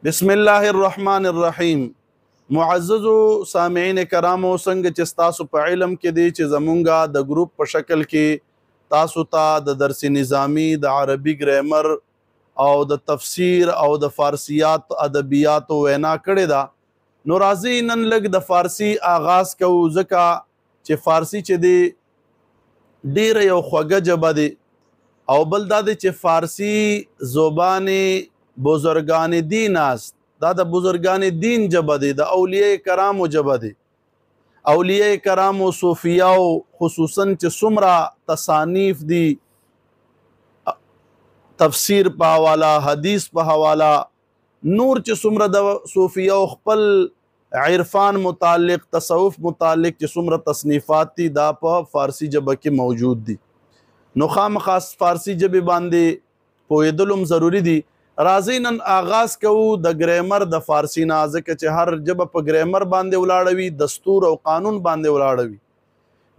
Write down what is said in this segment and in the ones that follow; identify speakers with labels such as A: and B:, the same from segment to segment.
A: بسم الله الرحمن الرحیم. معززو سامعین کرامو، څنګه چې تاسو په علم کې دی چې زمونږه د ګروپ په شکل کې تاسو ته د درس نظامی، د عربي ګرامر او د تفسیر او د فارسیات ادبیات وینا کړې ده. نو راځي نن لږ د فارسی آغاز کوو، ځکه چې فارسی چې دی ډیره یو خوږه ژبه دی، او بل دا دی چې فارسی زبان بزرگان دین است. دا د بزرگان دین ژبه دی، د اولیاء کرامو ژبه دی. اولیاء کرامو صوفیاو خصوصا چې څومره تصانیف دی، تفسیر په حواله، حدیث په حواله، نور چې څومره د صوفیاو خپل عرفان متعلق، تصوف متعلق چې څومره تصنیفات دي، دا په فارسی ژبه کې موجود دي. نو خامخاس فارسی ژبې باندې پوهېدل هم ضروري دي. راځئ نن آغاز کوو د ګرامر د فارسی نه، ځکه چې هر ژبه په ګرامر باندې ولاړه وي، دستور او قانون باندې ولاړه وي.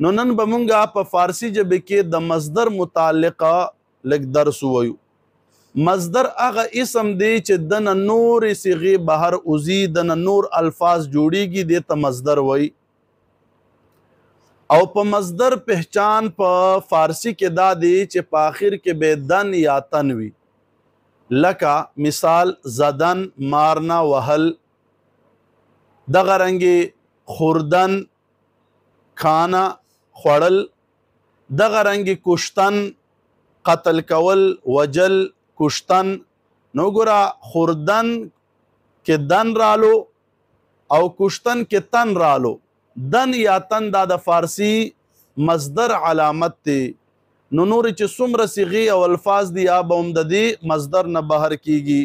A: نو نن به مونږه په فارسی ژبې کې د مصدر متعلقه لږ درس ووایو. مصدر هغه اسم دی چې دنه نورې صیغې بهر وځي، دنه نور الفاظ جوړیږي، دې ته مصدر وایي. او په مصدر پہچان په فارسی کې دا دی چې په آخر کې به دن یا تن وي. لکه مثال زدن، مارنا، وهل. دغه رنګې خوردن، کھانا، خوړل. دغه رنګې کشتن، قتل کول، وجل، کشتن. نو ګوره خوردن کې دن رالو او کشتن کې تن رالو. دن یا تن دا د فارسی مصدر علامت دی. نو نور چې څومره صیغې او الفاظ دي، یا به هم د دې مصدر نه بهر کیږي.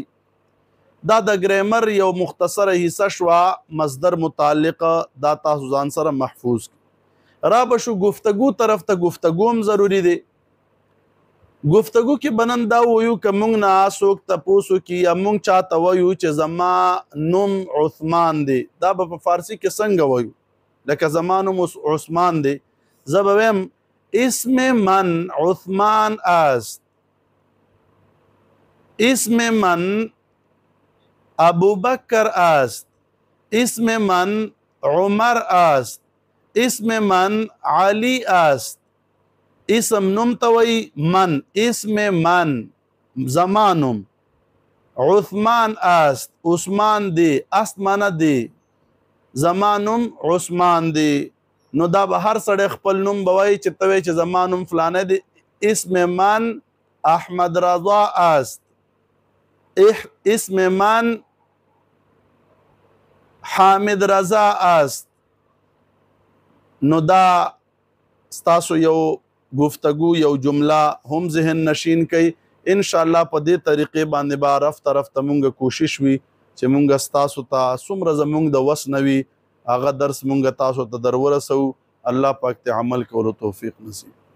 A: دا د ګرامر یو مختصره حصه شوه مصدر متعلقه، دا تاسو ځان سره محفوظ کړئ. را به شو گفتگو طرف ته. گفتگو هم ضروري دی. گفتگو کې به نن دا وایو که موږ نه څوک تپوس وکړي یا موږ چاته وایو چې زما نوم عثمان دی، دا به په فارسي کې څنګه وایو؟ لکه زما نوم عثمان دی، زه به ویم اسم من عثمان است، اسم من ابو بکر است، اسم من عمر است، اسم من علی است. اسم نم توئی من، اسم من زمانم. عثمان است، عثمان دی، است مانا دی، زمانم عثمان دی. نو دا به هر سړی خپل نوم به وایي چې ته وایې چې زما نوم فلانی دی. اسم من احمد رضا است، اسم من حامد رضا است. نو دا ستاسو یو گفتگو، یو جمله هم ذهن نشین کوي. انشاءالله په دې طریقې باندې به رفته رفته مونږ کوشش وي چې مونږ ستاسو ته څومره زمونږ د وس نه وي هغه درس مونږ تاسو ته در ورسوو. الله پاک ته عمل کولو توفیق نصیب.